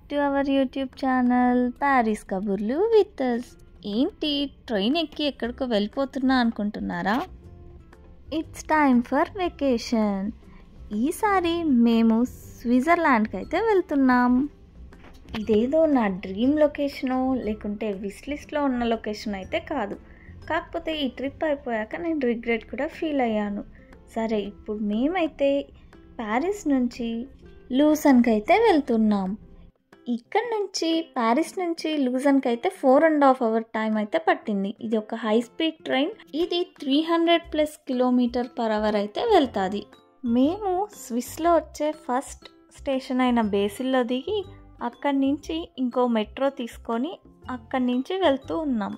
To our YouTube channel Paris కబుర్లు with us. ఏంటి train ఎక్కి ఎక్కడికో వెళ్ళిపోతున్నా అనుకుంటున్నారా? It's time for vacation. ఈసారి మేము స్విట్జర్లాండ్కి అయితే వెళ్తున్నాం. ఇదేదో నా డ్రీమ్ లొకేషనో లేకుంటే విష్ లిస్ట్లో ఉన్న లొకేషన్ అయితే కాదు. కాకపోతే ఈ ట్రిప్ అయిపోయాక నేను రిగ్రెట్ కూడా ఫీల్ అయ్యాను. సరే, ఇప్పుడు మేమైతే ప్యారిస్ నుంచి లూసన్కి అయితే వెళ్తున్నాం. ఇక్కడ నుంచి ప్యారిస్ నుంచి లూసన్కి అయితే 4.5 hours టైం అయితే పట్టింది. ఇది ఒక హై స్పీడ్ ట్రైన్. ఇది 300+ km/h అయితే వెళ్తుంది. మేము స్విస్లో వచ్చే ఫస్ట్ స్టేషన్ అయిన బేసిల్లో దిగి అక్కడి నుంచి ఇంకో మెట్రో తీసుకొని అక్కడి నుంచి వెళ్తూ ఉన్నాం.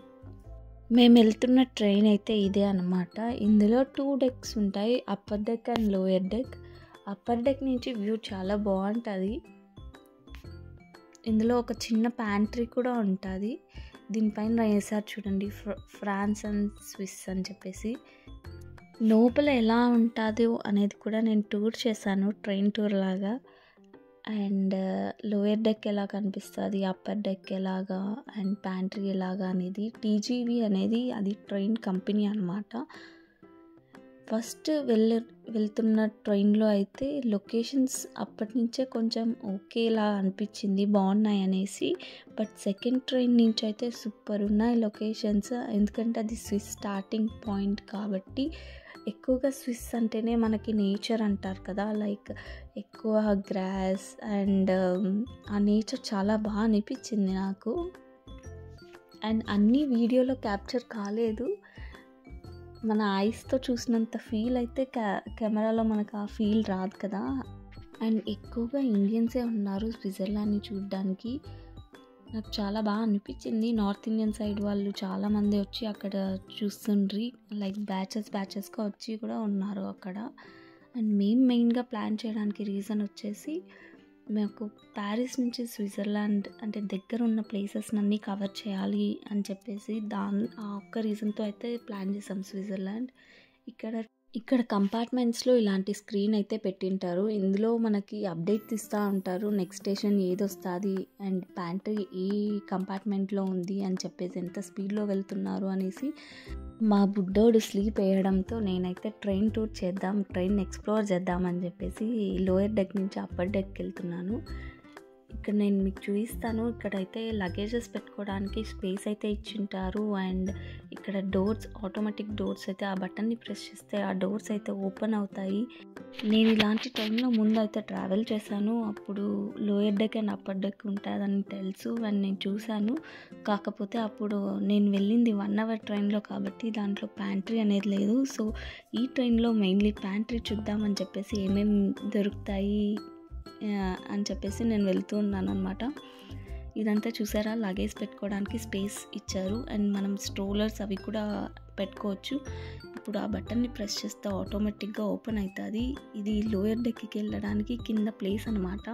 మేము వెళ్తున్న ట్రైన్ అయితే ఇదే అన్నమాట. ఇందులో 2 decks ఉంటాయి, upper deck and lower deck. Upper deck నుంచి వ్యూ చాలా బాగుంటుంది. ఇందులో ఒక చిన్న ప్యాంట్రీ కూడా ఉంటుంది. దీనిపైన వేసారు చూడండి, ఫ్రాన్స్ అండ్ స్విస్ అని చెప్పేసి. లోపల ఎలా ఉంటుందో అనేది కూడా నేను టూర్ చేశాను, ట్రైన్ టూర్ లాగా. అండ్ లోయర్ డెక్ ఎలా కనిపిస్తుంది, అప్పర్ డెక్ ఎలాగా, అండ్ ప్యాంట్రీ ఎలాగా అనేది. టీజీవీ అనేది అది ట్రైన్ కంపెనీ అన్నమాట. ఫస్ట్ వెళ్తున్న ట్రైన్లో అయితే లొకేషన్స్ అప్పటి నుంచే కొంచెం ఓకేలా అనిపించింది, బాగున్నాయి అనేసి. బట్ సెకండ్ ట్రైన్ నుంచి అయితే సూపర్ ఉన్నాయి లొకేషన్స్. ఎందుకంటే అది స్విస్ స్టార్టింగ్ పాయింట్ కాబట్టి. ఎక్కువగా స్విస్ అంటేనే మనకి నేచర్ అంటారు కదా, లైక్ ఎక్కువ గ్రాస్ అండ్ ఆ నేచర్ చాలా బాగా అనిపించింది నాకు. అండ్ అన్నీ వీడియోలో క్యాప్చర్ కాలేదు, మన ఐస్తో చూసినంత ఫీల్ అయితే కెమెరాలో మనకు ఆ ఫీల్ రాదు కదా. అండ్ ఎక్కువగా ఇండియన్సే ఉన్నారు స్విట్జర్లాండ్ని చూడడానికి. నాకు చాలా బాగా అనిపించింది. నార్త్ ఇండియన్ సైడ్ వాళ్ళు చాలామంది వచ్చి అక్కడ చూస్తుండ్రి, లైక్ బ్యాచెస్గా వచ్చి కూడా ఉన్నారు అక్కడ. అండ్ మేము మెయిన్గా ప్లాన్ చేయడానికి రీజన్ వచ్చేసి, మాకు ప్యారిస్ నుంచి స్విట్జర్లాండ్ అంటే దగ్గర ఉన్న ప్లేసెస్ అన్నీ కవర్ చేయాలి అని చెప్పేసి ఆ ఒక్క రీజన్తో అయితే ప్లాన్ చేసాం స్విట్జర్లాండ్. ఇక్కడ కంపార్ట్మెంట్స్లో ఇలాంటి స్క్రీన్ అయితే పెట్టింటారు. ఇందులో మనకి అప్డేట్స్ ఇస్తూ ఉంటారు, నెక్స్ట్ స్టేషన్ ఏది వస్తుంది అండ్ ప్యాంట్రీ ఏ కంపార్ట్మెంట్లో ఉంది అని చెప్పేసి, ఎంత స్పీడ్లో వెళ్తున్నారు అనేసి. మా బుడ్డోడు స్లీప్ వేయడంతో నేనైతే ట్రైన్ టూర్ చేద్దాం, ట్రైన్ ఎక్స్ప్లోర్ చేద్దామని చెప్పేసి లోయర్ డెక్ నుంచి అప్పర్ డెక్కి వెళ్తున్నాను. ఇక్కడ నేను మీకు చూపిస్తాను. ఇక్కడైతే లగేజెస్ పెట్టుకోవడానికి స్పేస్ అయితే ఇచ్చింటారు. అండ్ ఇక్కడ డోర్స్, ఆటోమేటిక్ డోర్స్ అయితే ఆ బటన్ని ప్రెస్ చేస్తే ఆ డోర్స్ అయితే ఓపెన్ అవుతాయి. నేను ఇలాంటి టైంలో ముందు అయితే ట్రావెల్ చేశాను, అప్పుడు lower deck and upper deck ఉంటుందని తెలుసు అండ్ నేను చూశాను. కాకపోతే అప్పుడు నేను వెళ్ళింది 1 hour ట్రైన్లో కాబట్టి దాంట్లో ప్యాంట్రీ అనేది లేదు. సో ఈ ట్రైన్లో మెయిన్లీ ప్యాంట్రీ చూద్దామని చెప్పేసి ఏమేమి దొరుకుతాయి అని చెప్పేసి నేను వెళ్తూ ఉన్నాను అనమాట. ఇదంతా చూసారా, లగేజ్ పెట్టుకోవడానికి స్పేస్ ఇచ్చారు అండ్ మనం స్ట్రోలర్స్ అవి కూడా పెట్టుకోవచ్చు. ఇప్పుడు ఆ బటన్ని ప్రెస్ చేస్తే ఆటోమేటిక్గా ఓపెన్ అవుతుంది. ఇది లోయర్ డెక్కి వెళ్ళడానికి కింద ప్లేస్ అనమాట.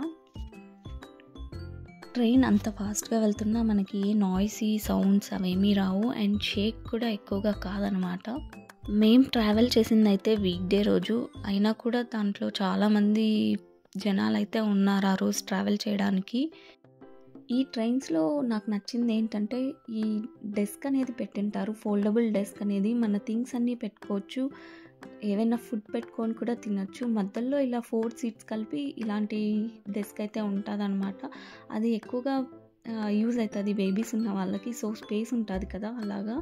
ట్రైన్ అంత ఫాస్ట్గా వెళ్తున్నా మనకి ఏ నాయిసీ సౌండ్స్ అవేమీ రావు అండ్ షేక్ కూడా ఎక్కువగా కాదనమాట. మేము ట్రావెల్ చేసింది అయితే వీక్ డే రోజు, అయినా కూడా దాంట్లో చాలామంది జనాలు అయితే ఉన్నారు ఆ రోజు ట్రావెల్ చేయడానికి. ఈ ట్రైన్స్లో నాకు నచ్చింది ఏంటంటే, ఈ డెస్క్ అనేది పెట్టింటారు, ఫోల్డబుల్ డెస్క్ అనేది. మన థింగ్స్ అన్నీ పెట్టుకోవచ్చు, ఏవైనా ఫుడ్ పెట్టుకొని కూడా తినచ్చు. మధ్యలో ఇలా 4 seats కలిపి ఇలాంటి డెస్క్ అయితే ఉంటుంది అనమాట. అది ఎక్కువగా యూజ్ అవుతుంది బేబీస్ ఉన్న వాళ్ళకి. సో స్పేస్ ఉంటుంది కదా, అలాగా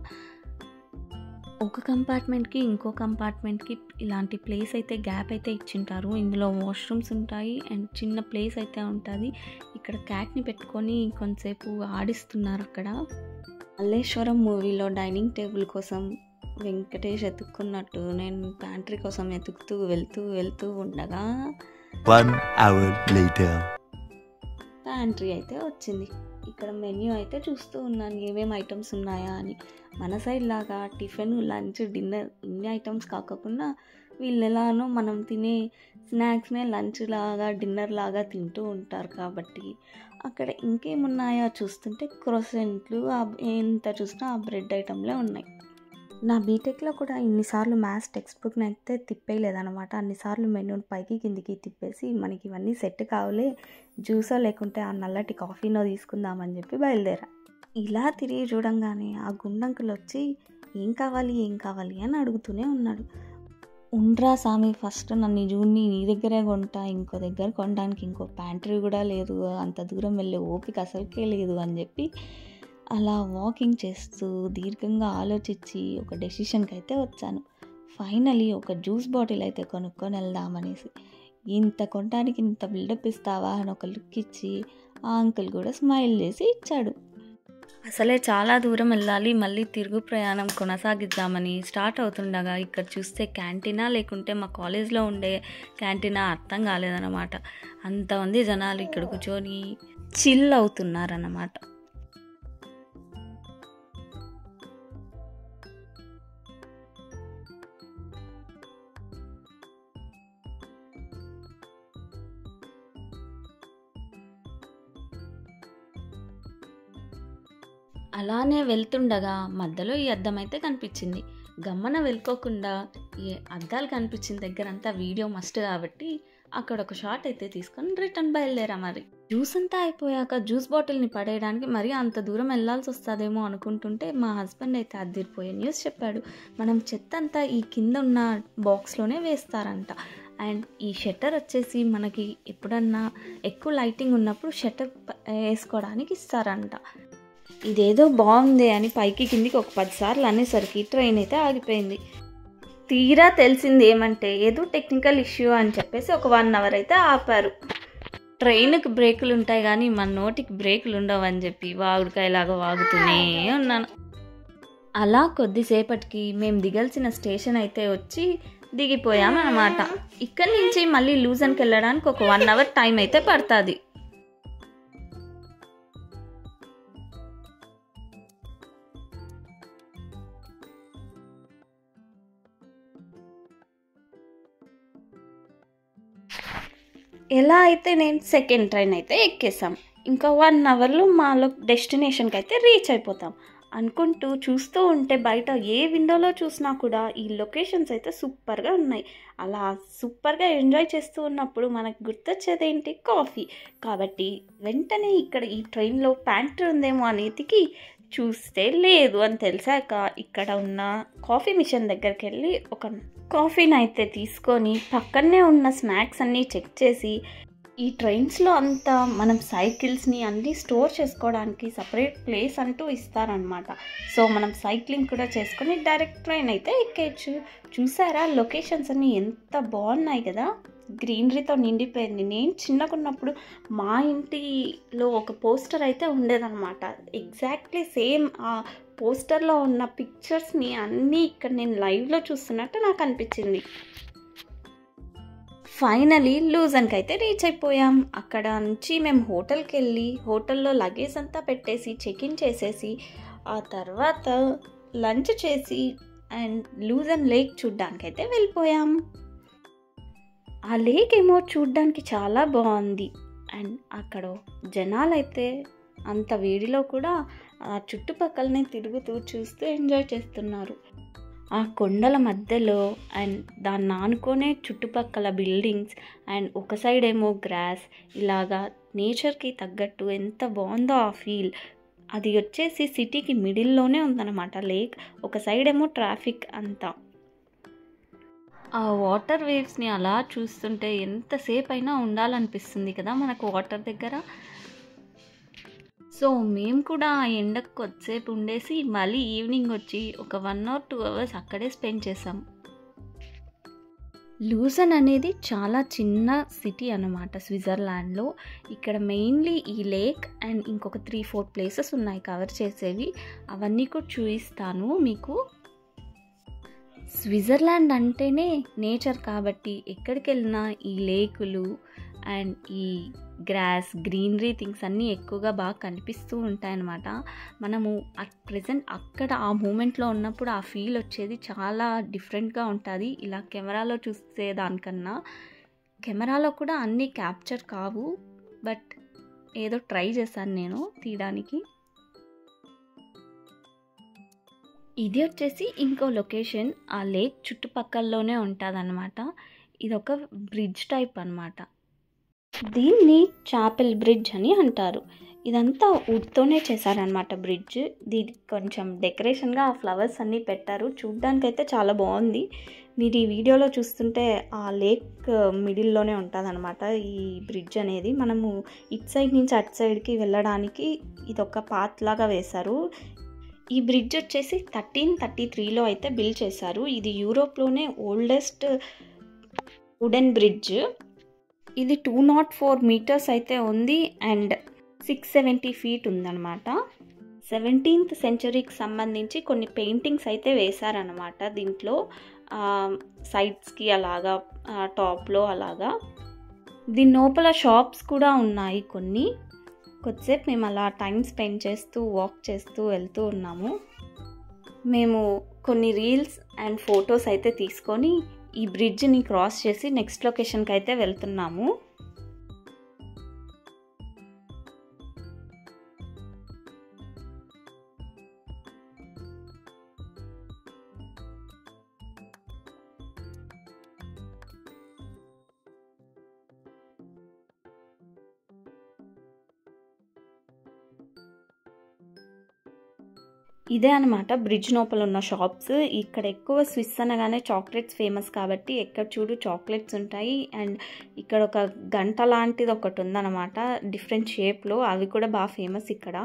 ఒక కంపార్ట్మెంట్కి ఇంకో కంపార్ట్మెంట్కి ఇలాంటి ప్లేస్ అయితే గ్యాప్ అయితే ఇచ్చింటారు. ఇందులో వాష్రూమ్స్ ఉంటాయి అండ్ చిన్న ప్లేస్ అయితే ఉంటుంది. ఇక్కడ క్యాట్ని పెట్టుకొని కొంతసేపు ఆడిస్తున్నారు అక్కడ. మల్లేశ్వరం మూవీలో డైనింగ్ టేబుల్ కోసం వెంకటేష్ ఎత్తుక్కున్నట్టు నేను ప్యాంట్రీ కోసం వెళ్తూ ఉండగా 1 hour later ప్యాంట్రీ అయితే వచ్చింది. ఇక్కడ మెన్యూ అయితే చూస్తూ ఉన్నాను ఏమేమి ఐటమ్స్ ఉన్నాయా అని. మన సైడ్ లాగా టిఫిన్, లంచ్, డిన్నర్ ఇన్ని ఐటమ్స్ కాకుండా వీళ్ళు ఎలానో మనం తినే స్నాక్స్నే లంచ్ లాగా డిన్నర్ లాగా తింటూ ఉంటారు కాబట్టి అక్కడ ఇంకేమున్నాయో చూస్తుంటే క్రోసెంట్లు ఎంత చూసినా ఆ బ్రెడ్ ఐటమ్లే ఉన్నాయి. నా బీటెక్లో కూడా ఇన్నిసార్లు మ్యాథ్స్ టెక్స్ట్ బుక్ని అయితే తిప్పేయలేదన్నమాట. అన్నిసార్లు మెనూని పైకి కిందికి తిప్పేసి మనకి ఇవన్నీ సెట్ కావులే, జ్యూసో లేకుంటే ఆ నల్లటి కాఫీనో తీసుకుందామని చెప్పి బయలుదేరా. ఇలా తిరిగి చూడంగానే ఆ గుండంకులు వచ్చి ఏం కావాలి అని అడుగుతూనే ఉన్నాడు. ఉండ్రా సామి, ఫస్ట్ నన్ను జూన్ని నీ దగ్గరే కొంటా, ఇంకో దగ్గర కొనడానికి ఇంకో ప్యాంట్రీ కూడా లేదు, అంత దూరం వెళ్ళే ఓపిక అసలుకే లేదు అని చెప్పి అలా వాకింగ్ చేస్తూ దీర్ఘంగా ఆలోచించి ఒక డెసిషన్కి అయితే వచ్చాను. ఫైనలీ ఒక జ్యూస్ బాటిల్ అయితే కొనుక్కొని వెళ్దామనేసి. ఇంత కొనడానికి ఇంత బిల్డప్ ఇస్తావా అని ఒక లుక్ ఇచ్చి ఆ అంకుల్ కూడా స్మైల్ చేసి ఇచ్చాడు. అసలే చాలా దూరం వెళ్ళాలి, మళ్ళీ తిరుగు ప్రయాణం కొనసాగిద్దామని స్టార్ట్ అవుతుండగా ఇక్కడ చూస్తే క్యాంటీనా లేకుంటే మా కాలేజ్లో ఉండే క్యాంటీనా అర్థం కాలేదన్నమాట. అంతమంది జనాలు ఇక్కడ కూర్చొని చిల్ అవుతున్నారన్నమాట. అలానే వెళ్తుండగా మధ్యలో ఈ అద్దం అయితే కనిపించింది. గమ్మన వెళ్ళుకోకుండా ఈ అద్దాలు కనిపించిన దగ్గర అంతా వీడియో మస్ట్ కాబట్టి అక్కడ ఒక షాట్ అయితే తీసుకొని రిటర్న్ బయలుదేరా. మరి జ్యూస్ అంతా అయిపోయాక జ్యూస్ బాటిల్ని పడేయడానికి మరి అంత దూరం వెళ్ళాల్సి వస్తుందేమో అనుకుంటుంటే మా హస్బెండ్ అయితే అదిరిపోయే న్యూస్ చెప్పాడు. మనం చెత్త అంతా ఈ కింద ఉన్న బాక్స్లోనే వేస్తారంట. అండ్ ఈ షట్టర్ వచ్చేసి మనకి ఎప్పుడన్నా ఎక్కువ లైటింగ్ ఉన్నప్పుడు షట్టర్ వేసుకోవడానికి ఇస్తారంట. ఇదేదో బాగుంది అని పైకి కిందికి ఒక 10 సార్లు అనేసరికి ట్రైన్ అయితే ఆగిపోయింది. తీరా తెలిసింది ఏమంటే ఏదో టెక్నికల్ ఇష్యూ అని చెప్పేసి ఒక 1 అవర్ అయితే ఆపారు. ట్రైన్కి బ్రేకులు ఉంటాయి కానీ మన నోటికి బ్రేకులు ఉండవు అని చెప్పి వాగుడికాయలాగా వాగుతూనే ఉన్నాను. అలా కొద్దిసేపటికి మేము దిగాల్సిన స్టేషన్ అయితే వచ్చి దిగిపోయామన్నమాట. ఇక్కడి నుంచి మళ్ళీ లూజన్కి వెళ్ళడానికి ఒక 1 అవర్ టైం అయితే పడుతుంది. ఎలా అయితే నేను సెకండ్ ట్రైన్ అయితే ఎక్కేసాం. ఇంకా 1 అవర్లో మాలో డెస్టినేషన్కి అయితే రీచ్ అయిపోతాం అనుకుంటూ చూస్తూ ఉంటే బయట ఏ విండోలో చూసినా కూడా ఈ లొకేషన్స్ అయితే సూపర్గా ఉన్నాయి. అలా సూపర్గా ఎంజాయ్ చేస్తూ ఉన్నప్పుడు మనకు గుర్తొచ్చేది ఏంటి? కాఫీ. కాబట్టి వెంటనే ఇక్కడ ఈ ట్రైన్లో ప్యాంట్రీ ఉందేమో అని ఎతికి చూస్తే లేదు అని తెలిసాక ఇక్కడ ఉన్న కాఫీ మిషన్ దగ్గరికి వెళ్ళి ఒక కాఫీని అయితే తీసుకొని పక్కనే ఉన్న స్నాక్స్ అన్నీ చెక్ చేసి, ఈ ట్రైన్స్లో అంతా మనం సైకిల్స్ని అన్నీ స్టోర్ చేసుకోవడానికి సపరేట్ ప్లేస్ అంటూ ఇస్తారనమాట. సో మనం సైక్లింగ్ కూడా చేసుకొని డైరెక్ట్ ట్రైన్ అయితే ఎక్కేయచ్చు. చూసారా లొకేషన్స్ అన్నీ ఎంత బాగున్నాయి కదా, గ్రీనరీతో నిండిపోయింది. నేను చిన్నగా ఉన్నప్పుడు మా ఇంటిలో ఒక పోస్టర్ అయితే ఉండేదన్నమాట. ఎగ్జాక్ట్లీ సేమ్ ఆ పోస్టర్లో ఉన్న పిక్చర్స్ని అన్నీ ఇక్కడ నేను లైవ్లో చూస్తున్నట్టు నాకు అనిపించింది. ఫైనలీ లూజన్కి అయితే రీచ్ అయిపోయాం. అక్కడ నుంచి మేము హోటల్కి వెళ్ళి హోటల్లో లగేజ్ అంతా పెట్టేసి చెక్-ఇన్ చేసేసి ఆ తర్వాత లంచ్ చేసి అండ్ లూజన్ లేక్ చూడ్డానికి అయితే వెళ్ళిపోయాం. ఆ లేక్ ఏమో చూడ్డానికి చాలా బాగుంది. అండ్ అక్కడ జనాలు అయితే అంత వేడిలో కూడా ఆ చుట్టుపక్కలనే తిరుగుతూ చూస్తూ ఎంజాయ్ చేస్తున్నారు. ఆ కొండల మధ్యలో అండ్ దాన్ని ఆనుకొనే చుట్టుపక్కల బిల్డింగ్స్ అండ్ ఒక సైడ్ ఏమో గ్రాస్, ఇలాగా నేచర్కి తగ్గట్టు ఎంత బాగుందో ఆ ఫీల్. అది వచ్చేసి సిటీకి మిడిల్లోనే ఉందన్నమాట లేక్. ఒక సైడ్ ఏమో ట్రాఫిక్ అంతా. ఆ వాటర్ వేవ్స్ని అలా చూస్తుంటే ఎంతసేపు అయినా ఉండాలనిపిస్తుంది కదా మనకు వాటర్ దగ్గర. సో మేము కూడా ఆ ఎండకు కొద్దిసేపు ఉండేసి మళ్ళీ ఈవినింగ్ వచ్చి ఒక 1 or 2 అవర్స్ అక్కడే స్పెండ్ చేసాం. లూజన్ అనేది చాలా చిన్న సిటీ అన్నమాట స్విట్జర్లాండ్లో. ఇక్కడ మెయిన్లీ ఈ లేక్ అండ్ ఇంకొక 3-4 ప్లేసెస్ ఉన్నాయి కవర్ చేసేవి. అవన్నీ కూడా చూపిస్తాను మీకు. స్విట్జర్లాండ్ అంటేనే నేచర్ కాబట్టి ఎక్కడికి వెళ్ళినా ఈ లేకులు అండ్ ఈ గ్రాస్, గ్రీనరీ థింగ్స్ అన్నీ ఎక్కువగా బాగా కనిపిస్తూ ఉంటాయన్నమాట. మనము అట్ ప్రెజెంట్ అక్కడ ఆ మూమెంట్లో ఉన్నప్పుడు ఆ ఫీల్ వచ్చేది చాలా డిఫరెంట్గా ఉంటుంది ఇలా కెమెరాలో చూసే దానికన్నా. కెమెరాలో కూడా అన్నీ క్యాప్చర్ కావు, బట్ ఏదో ట్రై చేశాను నేను తీయడానికి. ఇది వచ్చేసి ఇంకో లొకేషన్, ఆ లేక్ చుట్టుపక్కలలోనే ఉంటుందన్నమాట. ఇది ఒక బ్రిడ్జ్ టైప్ అన్నమాట. దీన్ని చాపెల్ బ్రిడ్జ్ అని అంటారు. ఇదంతా వుడ్తోనే చేశారనమాట బ్రిడ్జ్. దీనికి కొంచెం డెకరేషన్గా ఆ ఫ్లవర్స్ అన్నీ పెట్టారు. చూడ్డానికైతే చాలా బాగుంది. మీరు ఈ వీడియోలో చూస్తుంటే ఆ లేక్ మిడిల్లోనే ఉంటుందన్నమాట ఈ బ్రిడ్జ్ అనేది. మనము ఇటు సైడ్ నుంచి అటు సైడ్కి వెళ్ళడానికి ఇదొక పాత్ లాగా వేశారు. ఈ బ్రిడ్జ్ వచ్చేసి 1333లో అయితే బిల్డ్ చేశారు. ఇది యూరోప్లోనే ఓల్డెస్ట్ వుడెన్ బ్రిడ్జ్. ఇది 204 మీటర్స్ అయితే ఉంది అండ్ 670 ఫీట్ ఉందన్నమాట. 17th సెంచరీకి సంబంధించి కొన్ని పెయింటింగ్స్ అయితే వేశారనమాట దీంట్లో, సైడ్స్కి అలాగా, టాప్లో అలాగా. దీని లోపల షాప్స్ కూడా ఉన్నాయి కొన్ని. కొద్దిసేపు మేము అలా టైం స్పెండ్ చేస్తూ వాక్ చేస్తూ వెళ్తూ ఉన్నాము. మేము కొన్ని రీల్స్ అండ్ ఫొటోస్ అయితే తీసుకొని ఈ బ్రిడ్జ్ని క్రాస్ చేసి నెక్స్ట్ లొకేషన్కి అయితే వెళ్తున్నాము. ఇదే అనమాట బ్రిడ్జ్ లోపల ఉన్న షాప్స్. ఇక్కడ ఎక్కువ స్విస్ అనగానే చాక్లెట్స్ ఫేమస్ కాబట్టి ఎక్కడ చూడు చాక్లెట్స్ ఉంటాయి. అండ్ ఇక్కడ ఒక గంట లాంటిది ఒకటి ఉందన్నమాట డిఫరెంట్ షేప్లో, అవి కూడా బాగా ఫేమస్ ఇక్కడ.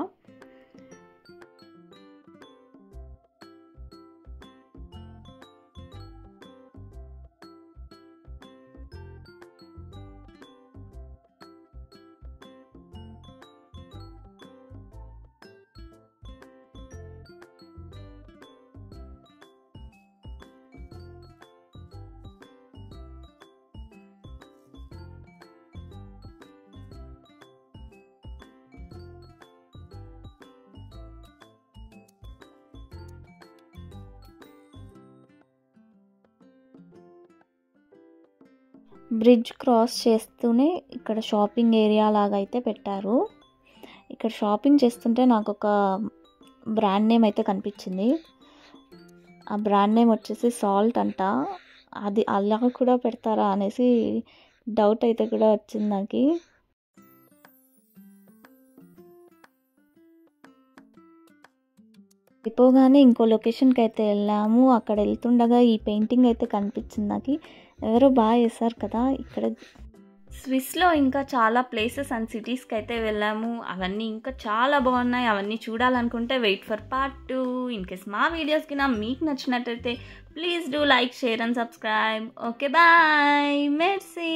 బ్రిడ్జ్ క్రాస్ చేస్తూనే ఇక్కడ షాపింగ్ ఏరియా లాగా అయితే పెట్టారు. ఇక్కడ షాపింగ్ చేస్తుంటే నాకు ఒక బ్రాండ్ నేమ్ అయితే కనిపించింది. ఆ బ్రాండ్ నేమ్ వచ్చేసి సాల్ట్ అంట. అది అలా కూడా పెడతారా అనేసి డౌట్ అయితే కూడా వచ్చింది నాకు. అయిపోగానే ఇంకో లొకేషన్కి అయితే వెళ్ళాము. అక్కడ వెళ్తుండగా ఈ పెయింటింగ్ అయితే కనిపించింది నాకు. ఎవరో బాగా చేశారు కదా. ఇక్కడ స్విస్లో ఇంకా చాలా ప్లేసెస్ అండ్ సిటీస్కి అయితే వెళ్ళాము. అవన్నీ ఇంకా చాలా బాగున్నాయి. అవన్నీ చూడాలనుకుంటే wait for part 2. In case మా వీడియోస్కి మీకు నచ్చినట్టయితే please do like, share and subscribe. Okay, bye, mercy.